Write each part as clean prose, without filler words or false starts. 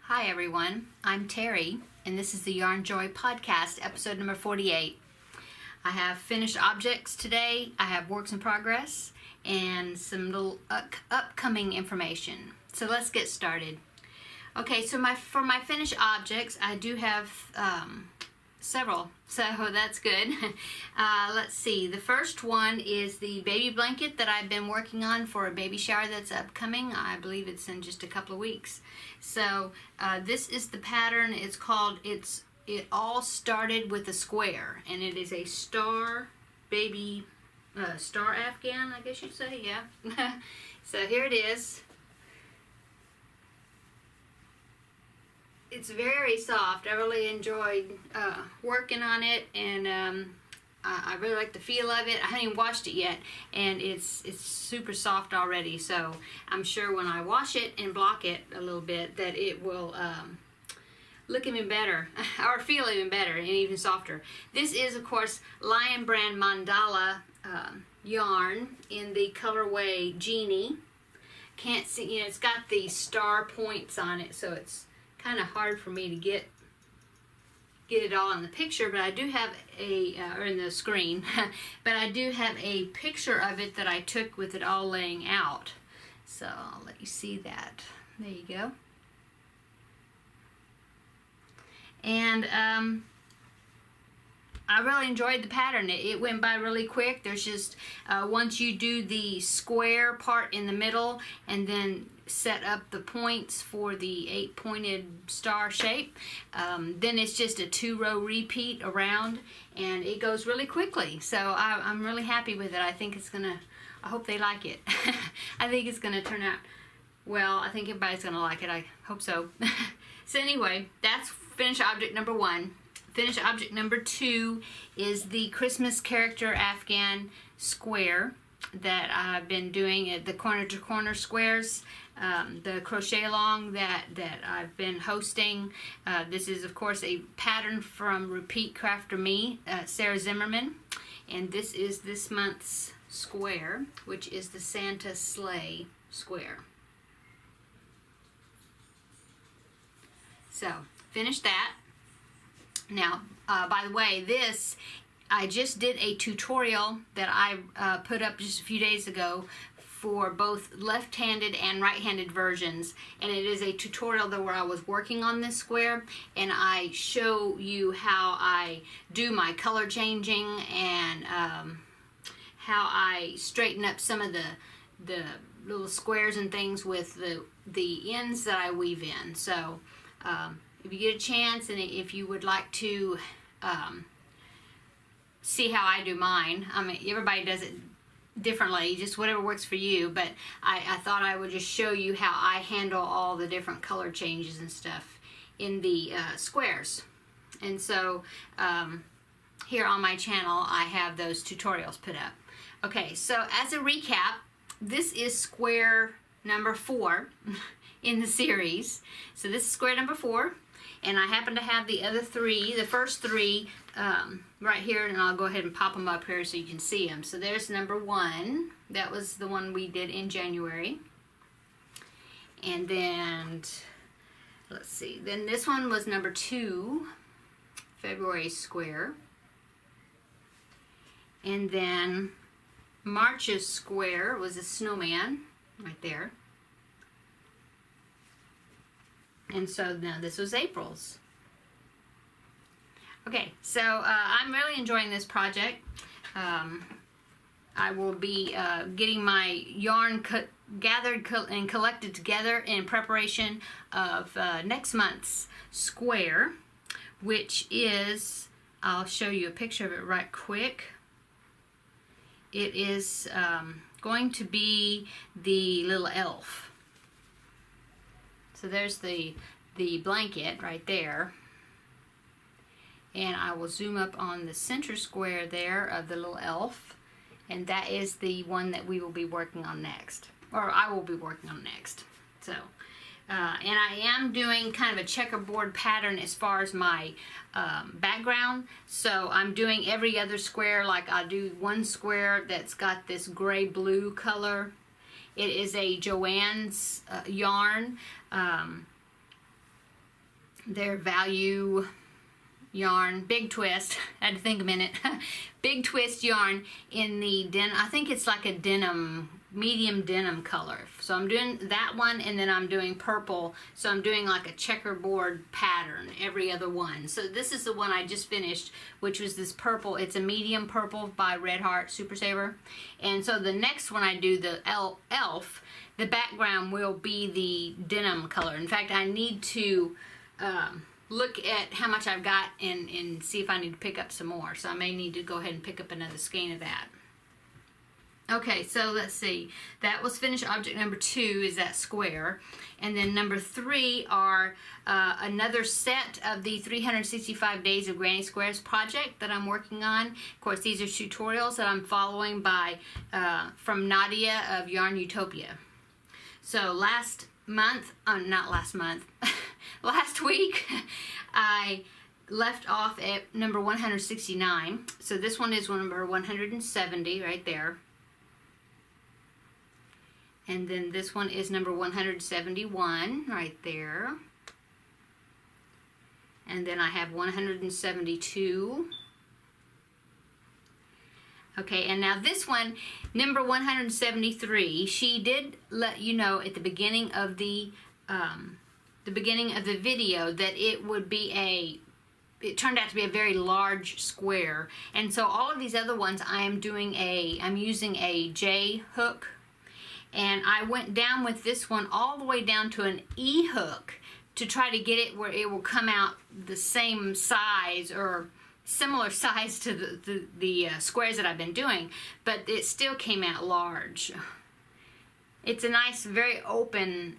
Hi everyone, I'm Terry, and this is the Yarnjoy podcast, episode number 48. I have finished objects today, I have works in progress, and some little upcoming information. So let's get started. Okay, so for my finished objects, I do have several, so that's good. Let's see, the first one is the baby blanket that I've been working on for a baby shower that's upcoming. I believe it's in just a couple of weeks. So this is the pattern. It's called, it all started with a square, and it is a star baby, star Afghan, I guess you'd say, yeah. So here it is. It's very soft. I really enjoyed working on it, and I really like the feel of it. I haven't even washed it yet, and it's super soft already. So I'm sure when I wash it and block it a little bit, that it will look even better, or feel even better, and even softer. This is, of course, Lion Brand Mandala yarn in the colorway Genie. Can't see, you know, it's got the star points on it, so it's kind of hard for me to get it all in the picture, but I do have or in the screen, but I do have a picture of it that I took with it all laying out. So I'll let you see that. There you go. And I really enjoyed the pattern. It went by really quick. There's just, once you do the square part in the middle and then set up the points for the 8-pointed star shape, then it's just a 2-row repeat around, and it goes really quickly. So I'm really happy with it. I think it's gonna, I hope they like it. I think it's gonna turn out well. I think everybody's gonna like it. I hope so. So anyway, that's finished object number 1. Finished object number 2 is the Christmas character Afghan square that I've been doing at the corner to corner squares, the crochet along that I've been hosting. This is, of course, a pattern from Repeat Crafter Me, Sarah Zimmerman, and this is this month's square, which is the Santa sleigh square. So finished that. Now, by the way, I just did a tutorial that I put up just a few days ago for both left-handed and right-handed versions, and it is a tutorial where I was working on this square, and I show you how I do my color changing and how I straighten up some of the little squares and things with the ends that I weave in. So if you get a chance, and if you would like to see how I do mine, I mean, everybody does it differently, just whatever works for you, but I thought I would just show you how I handle all the different color changes and stuff in the squares. And so here on my channel, I have those tutorials put up. Okay, so as a recap, this is square number 4 in the series. So this is square number 4. And I happen to have the other 3, the first 3 right here, and I'll go ahead and pop them up here so you can see them. So there's number 1. That was the one we did in January. And then, let's see, then this one was number 2, February square. And then March's square was a snowman right there. And so now this was April's. Okay, so I'm really enjoying this project. I will be getting my yarn gathered and collected together in preparation of next month's square, which is, I'll show you a picture of it right quick. It is going to be the little elf. So there's the blanket right there, and I will zoom up on the center square there of the little elf, and that is the one that we will be working on next, or I will be working on next. So and I am doing kind of a checkerboard pattern as far as my background, so I'm doing every other square. Like I do one square that's got this gray blue color. It is a Joann's yarn. their value yarn, big twist. I had to think a minute. Big twist yarn in the denim. I think it's like a denim, medium denim color. So I'm doing that one, and then I'm doing purple. So I'm doing like a checkerboard pattern every other one. So this is the one I just finished, which was this purple. It's a medium purple by Red Heart Super Saver. And so the next one I do, the elf, the background will be the denim color. In fact, I need to look at how much I've got and see if I need to pick up some more. So I may need to go ahead and pick up another skein of that. Okay, so let's see. That was finished object number 2, is that square. And then number 3 are another set of the 365 Days of Granny Squares project that I'm working on. Of course, these are tutorials that I'm following by from Nadia of Yarn Utopia. So last month, not last month, last week, I left off at number 169. So this one is number 170 right there. And then this one is number 171 right there. And then I have 172. Okay, and now this one, number 173, she did let you know at the beginning of the video that it would be it turned out to be a very large square. And so all of these other ones I'm using a J hook. And I went down with this one all the way down to an E hook to try to get it where it will come out the same size or similar size to the squares that I've been doing, but it still came out large. It's a nice, very open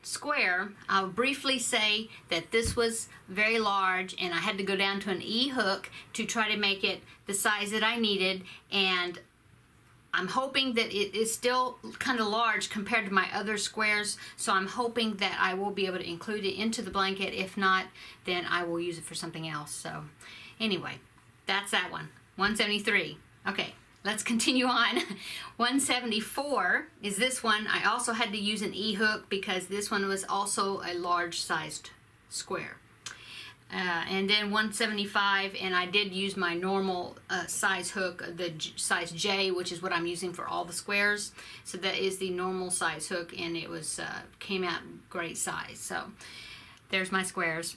square. I'll briefly say that this was very large, and I had to go down to an E hook to try to make it the size that I needed, and I'm hoping that it is still kind of large compared to my other squares, so I'm hoping that I will be able to include it into the blanket. If not, then I will use it for something else. So anyway, that's that one, 173. Okay, let's continue on. 174 is this one. I also had to use an E hook because this one was also a large sized square. And then 175, and I did use my normal size hook, the size J, which is what I'm using for all the squares. So that is the normal size hook, and it was came out great size. So there's my squares.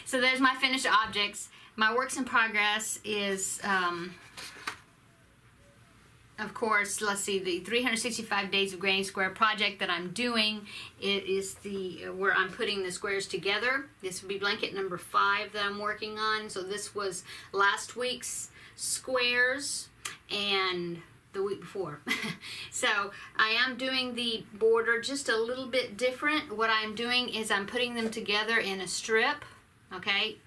So there's my finished objects. My works in progress is, of course, let's see, the 365 Days of Granny Square project that I'm doing. It is where I'm putting the squares together. This will be blanket number 5 that I'm working on. So this was last week's squares and the week before. So I am doing the border just a little bit different. What I'm doing is I'm putting them together in a strip, okay,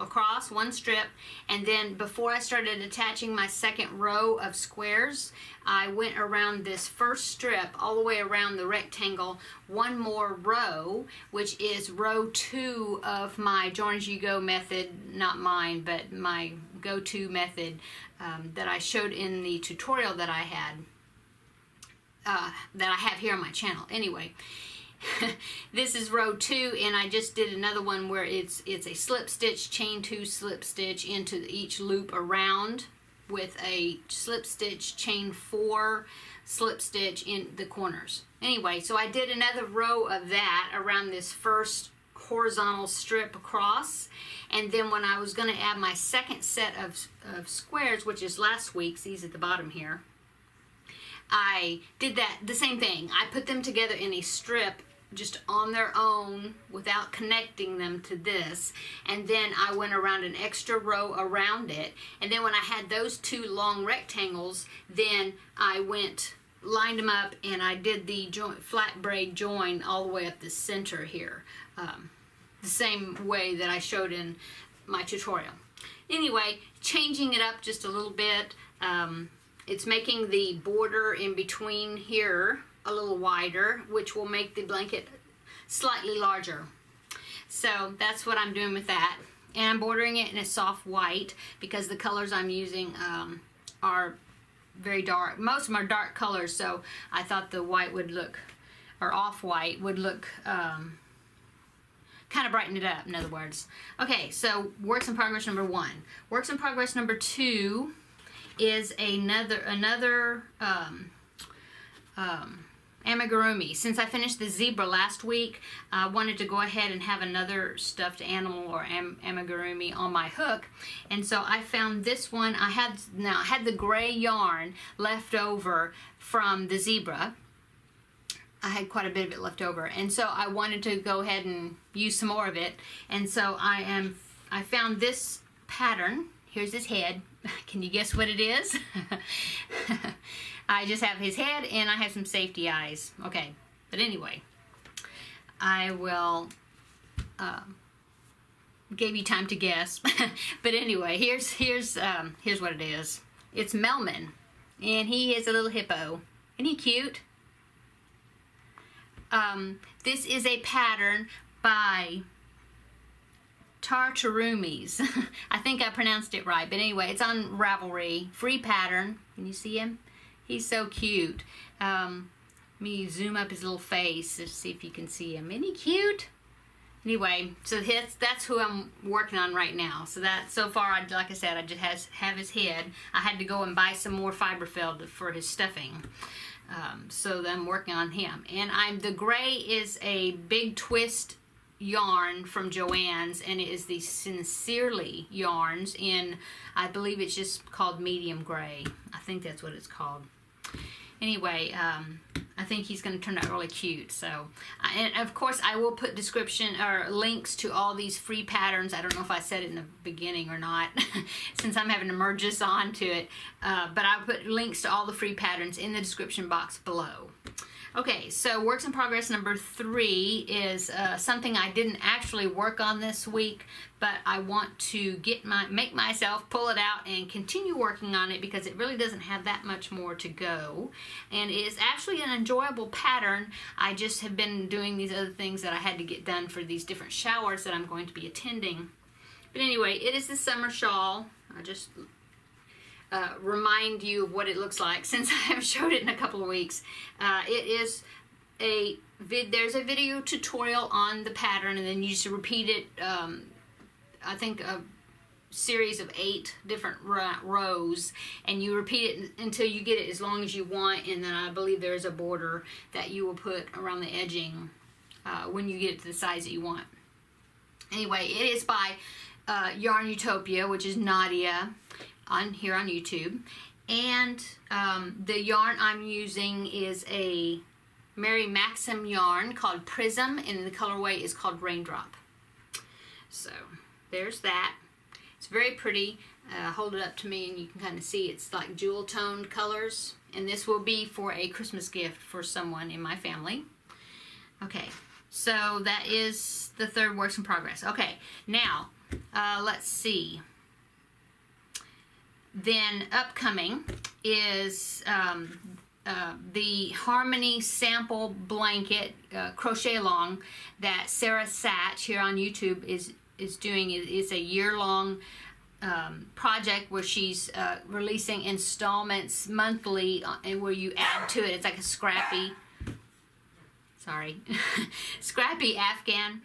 across one strip, and then before I started attaching my second row of squares, I went around this first strip all the way around the rectangle one more row, which is row 2 of my Join As You Go method, not mine, but my go-to method that I showed in the tutorial that I had, that I have here on my channel. Anyway, this is row 2, and I just did another one where it's a slip stitch, chain 2 slip stitch into each loop around with a slip stitch, chain 4 slip stitch in the corners. Anyway, so I did another row of that around this first horizontal strip across, and then when I was going to add my second set of squares, which is last week's, these at the bottom here, I did the same thing. I put them together in a strip just on their own without connecting them to this, and then I went around an extra row around it, and then when I had those 2 long rectangles, then I lined them up, and I did the flat braid join all the way up the center here, the same way that I showed in my tutorial. Anyway, changing it up just a little bit. It's making the border in between here a little wider, which will make the blanket slightly larger. So that's what I'm doing with that. And I'm bordering it in a soft white because the colors I'm using are very dark. Most of them are dark colors, so I thought the white would look, or off-white would look kind of brighten it up, in other words. Okay, so works in progress number 1. Works in progress number 2 is another amigurumi. Since I finished the zebra last week, I wanted to go ahead and have another stuffed animal or amigurumi on my hook, and so I found this one. I had the gray yarn left over from the zebra. I had quite a bit of it left over, and so I wanted to go ahead and use some more of it, and so I found this pattern. Here's his head. Can you guess what it is? I just have his head and I have some safety eyes. Okay, but anyway, I will gave you time to guess. But anyway, here's what it is. It's Melman, and he is a little hippo. Isn't he cute? This is a pattern by Tartarumis. I think I pronounced it right, but anyway, it's on Ravelry. Free pattern. Can you see him? He's so cute. Let me zoom up his little face to see if you can see him. Isn't he cute? Anyway, so that's who I'm working on right now. So that, so far, like I said, I just have his head. I had to go and buy some more fiberfill for his stuffing. So I'm working on him. And the gray is a big twist yarn from Joann's, and it is the Sincerely yarns in, I believe it's just called medium gray. I think that's what it's called. Anyway, I think he's going to turn out really cute. So, and of course, I will put description or links to all these free patterns. I don't know if I said it in the beginning or not, since I'm having to merge this onto it. But I'll put links to all the free patterns in the description box below. Okay, so works in progress number 3 is something I didn't actually work on this week, but I want to make myself pull it out and continue working on it because it really doesn't have that much more to go. And it is actually an enjoyable pattern. I just have been doing these other things that I had to get done for these different showers that I'm going to be attending. But anyway, it is the summer shawl. I just remind you of what it looks like since I haven't showed it in a couple of weeks. It is there's a video tutorial on the pattern, and then you just repeat it, I think a series of 8 different rows, and you repeat it until you get it as long as you want, and then I believe there's a border that you will put around the edging when you get it to the size that you want. Anyway, it is by Yarn Utopia, which is Nadia, here on YouTube, and the yarn I'm using is a Mary Maxim yarn called Prism, and the colorway is called Raindrop. So there's that. It's very pretty. Hold it up to me and you can kind of see it's like jewel toned colors, and this will be for a Christmas gift for someone in my family. Okay, so that is the 3rd works in progress. Okay, now let's see. Then upcoming is the Harmony sample blanket crochet along that Sarah Satch here on YouTube is doing. It's a year-long project where she's releasing installments monthly, and where you add to it. It's like a scrappy Afghan.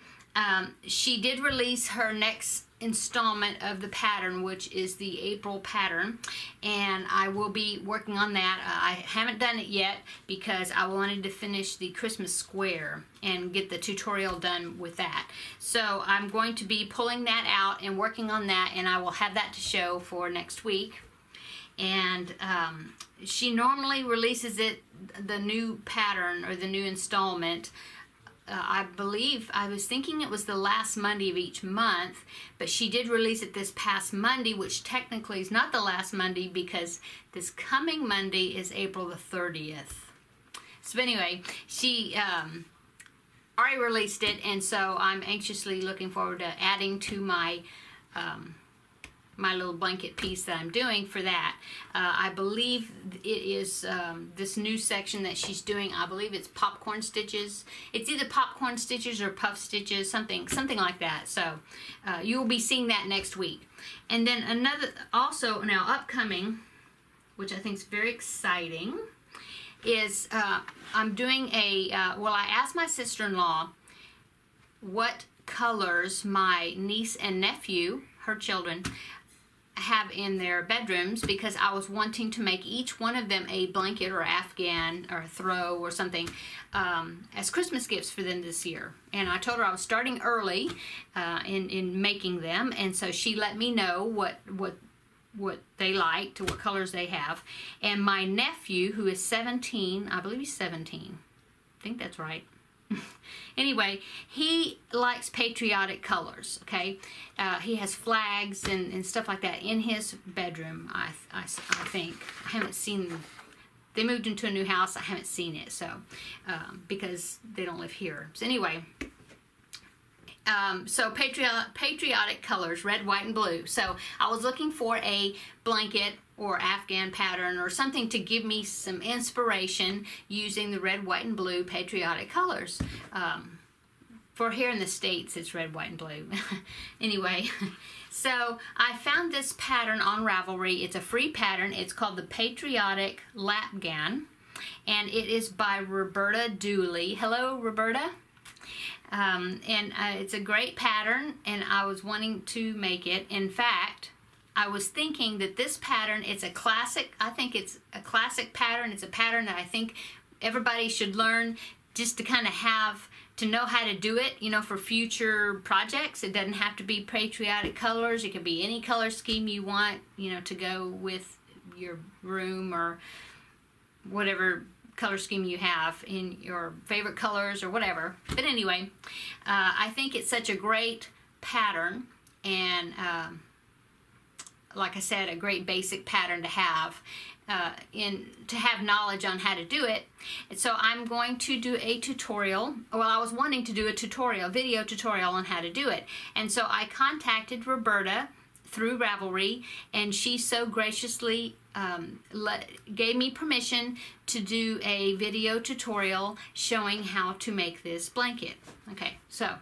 She did release her next installment of the pattern, which is the April pattern, and I will be working on that. I haven't done it yet because I wanted to finish the Christmas square and get the tutorial done with that. So I'm going to be pulling that out and working on that, and I will have that to show for next week. And she normally releases the new pattern or the new installment, I believe, I was thinking it was the last Monday of each month, but she did release it this past Monday, which technically is not the last Monday because this coming Monday is April the 30th. So anyway, she already released it, and so I'm anxiously looking forward to adding to my my little blanket piece that I'm doing for that. I believe it is this new section that she's doing. I believe it's popcorn stitches. It's either popcorn stitches or puff stitches, something like that. So you'll be seeing that next week. And then another, also now upcoming, which I think is very exciting, is I'm doing a, well, I asked my sister-in-law what colors my niece and nephew, her children, have in their bedrooms, because I was wanting to make each one of them a blanket or Afghan or throw or something as Christmas gifts for them this year. And I told her I was starting early in making them, and so she let me know what they liked, what colors they have. And my nephew, who is 17, I believe he's 17, I think that's right. Anyway, he likes patriotic colors, okay? He has flags and stuff like that in his bedroom, I think. I haven't seen them. They moved into a new house. I haven't seen it, so, because they don't live here. So anyway, so patriotic colors, red, white, and blue. So I was looking for a blanket or Afghan pattern or something to give me some inspiration using the red, white, and blue patriotic colors. For here in the States, it's red, white, and blue. Anyway, so I found this pattern on Ravelry. It's a free pattern. It's called the Patriotic Lapgan, and it is by Roberta Dooley. Hello, Roberta. It's a great pattern, and I was wanting to make it. In fact, I was thinking that this pattern, it's a classic. I think it's a classic pattern. It's a pattern that I think everybody should learn, just to kind of to know how to do it, you know, for future projects. It doesn't have to be patriotic colors. It could be any color scheme you want, you know, to go with your room or whatever color scheme you have in your favorite colors or whatever. But anyway, I think it's such a great pattern, and like I said, a great basic pattern to have knowledge on how to do it. And so I'm going to do a tutorial. Well, I was wanting to do a video tutorial on how to do it. And so I contacted Roberta through Ravelry, and she so graciously gave me permission to do a video tutorial showing how to make this blanket. Okay, so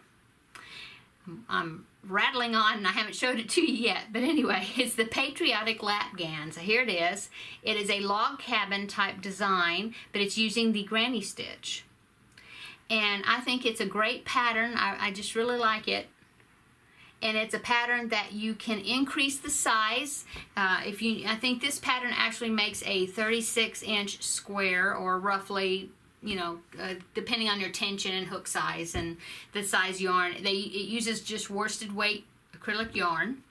I'm rattling on, and I haven't showed it to you yet, but anyway, it's the Patriotic Lapgan. So here it is. It is a log cabin type design, but it's using the granny stitch. And I think it's a great pattern. I just really like it. And it's a pattern that you can increase the size. I think this pattern actually makes a 36-inch square, or roughly, you know, depending on your tension and hook size and the size yarn. It uses just worsted weight acrylic yarn.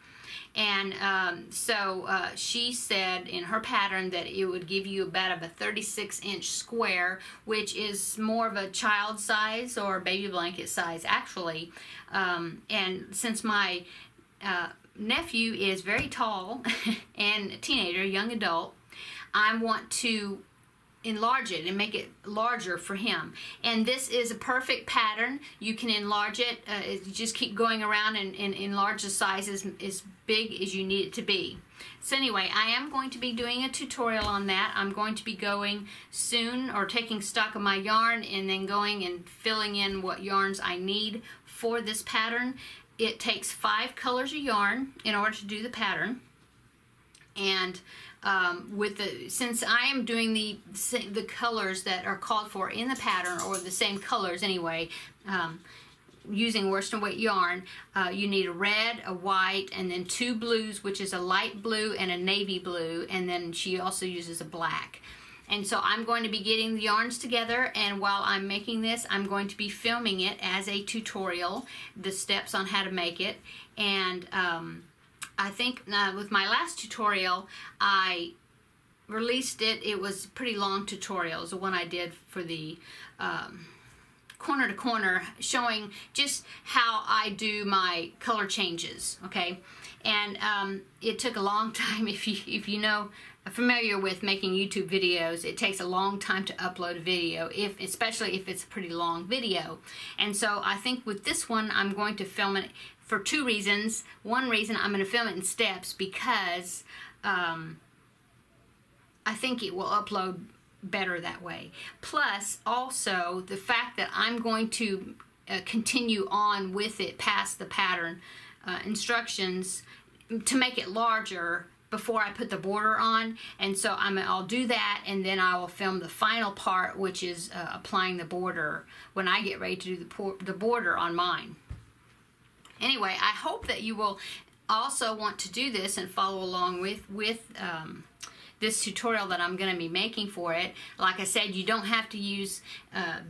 And so she said in her pattern that it would give you about a 36-inch square, which is more of a child size or baby blanket size, actually. And since my nephew is very tall and a teenager, young adult, I want to enlarge it and make it larger for him. And this is a perfect pattern. You can enlarge it. You just keep going around and enlarge the size as big as you need it to be. So anyway, I am going to be doing a tutorial on that. I'm going to be going soon, or taking stock of my yarn and then going and filling in what yarns I need for this pattern. It takes 5 colors of yarn in order to do the pattern. And since I am doing the colors that are called for in the pattern, or the same colors anyway, using worsted weight yarn, you need a red, a white, and then 2 blues, which is a light blue and a navy blue, and then she also uses a black. And so I'm going to be getting the yarns together, and while I'm making this, I'm going to be filming it as a tutorial, the steps on how to make it. And I think with my last tutorial, I released it. It was a pretty long tutorial. It was the one I did for the corner to corner, showing just how I do my color changes, okay? And it took a long time. If you know, familiar with making YouTube videos, it takes a long time to upload a video, especially if it's a pretty long video. And so I think with this one, I'm going to film it for 2 reasons. One reason, I'm going to film it in steps because I think it will upload better that way. Plus, also, the fact that I'm going to continue on with it past the pattern instructions to make it larger before I put the border on. And so I'll do that, and then I will film the final part, which is applying the border when I get ready to do the border on mine. Anyway, I hope that you will also want to do this and follow along with this tutorial that I'm going to be making for it. Like I said, you don't have to use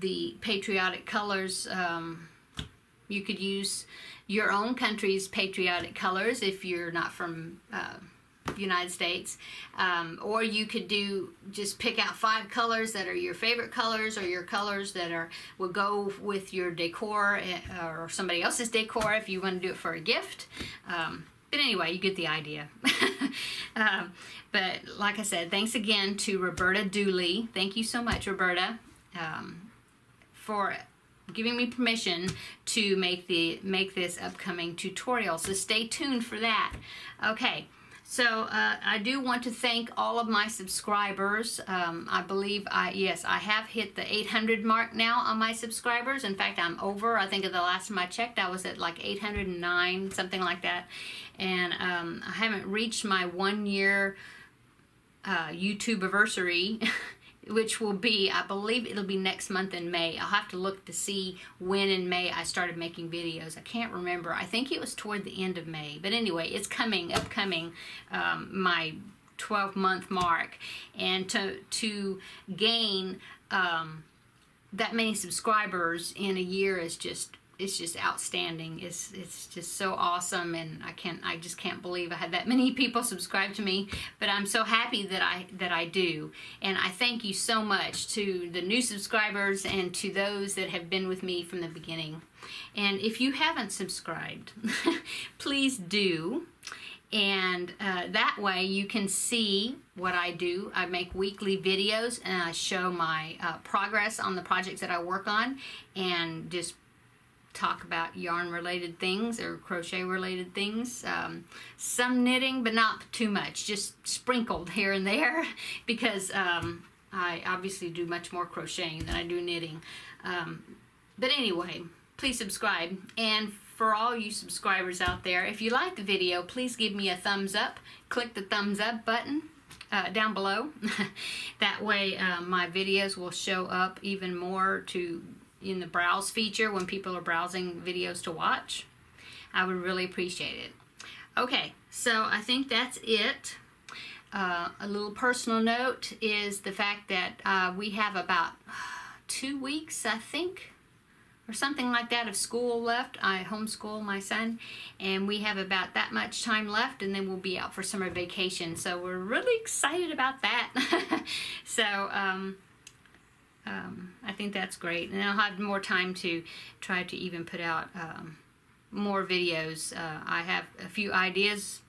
the patriotic colors. You could use your own country's patriotic colors if you're not from the United States, or you could just pick out 5 colors that are your favorite colors, or your colors that will go with your decor or somebody else's decor if you want to do it for a gift. But anyway, you get the idea. But like I said, thanks again to Roberta Dooley. Thank you so much, Roberta, for giving me permission to make this upcoming tutorial. So stay tuned for that. Okay. So I do want to thank all of my subscribers. I believe I have hit the 800 mark now on my subscribers. In fact, I'm over. I think the last time I checked, I was at like 809, something like that. And I haven't reached my 1 year YouTube anniversary, which will be, I believe it'll be next month in May. I'll have to look to see when in May I started making videos. I can't remember. I think it was toward the end of May. But anyway, it's upcoming, my 12-month mark. And to gain that many subscribers in a year is it's just outstanding. It's just so awesome, and I just can't believe I had that many people subscribe to me. But I'm so happy that I do, and I thank you so much to the new subscribers and to those that have been with me from the beginning. And if you haven't subscribed, please do. And that way you can see what I do. I make weekly videos, and I show my progress on the projects that I work on, and just talk about yarn related things or crochet related things. Some knitting, but not too much, just sprinkled here and there, because I obviously do much more crocheting than I do knitting. But anyway, please subscribe. And for all you subscribers out there, if you like the video, please give me a thumbs up. Click the thumbs up button down below. That way my videos will show up even more in the browse feature when people are browsing videos to watch. I would really appreciate it. Okay, so I think that's it. A little personal note is the fact that we have about 2 weeks, I think, or something like that, of school left. I homeschool my son, and we have about that much time left, and then we'll be out for summer vacation. So we're really excited about that. So I think that's great, and I'll have more time to try to even put out more videos. I have a few ideas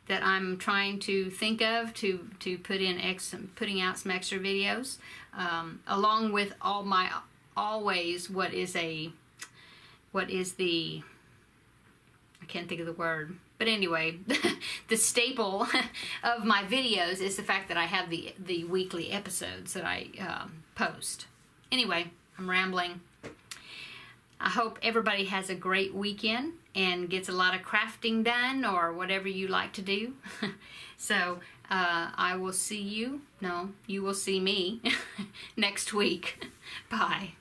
that I'm trying to think of to putting out some extra videos, along with all my what is the, I can't think of the word, but anyway, the staple of my videos is the fact that I have the weekly episodes that I post. Anyway, I'm rambling. I hope everybody has a great weekend and gets a lot of crafting done, or whatever you like to do. So I will see you, no, you will see me next week. Bye.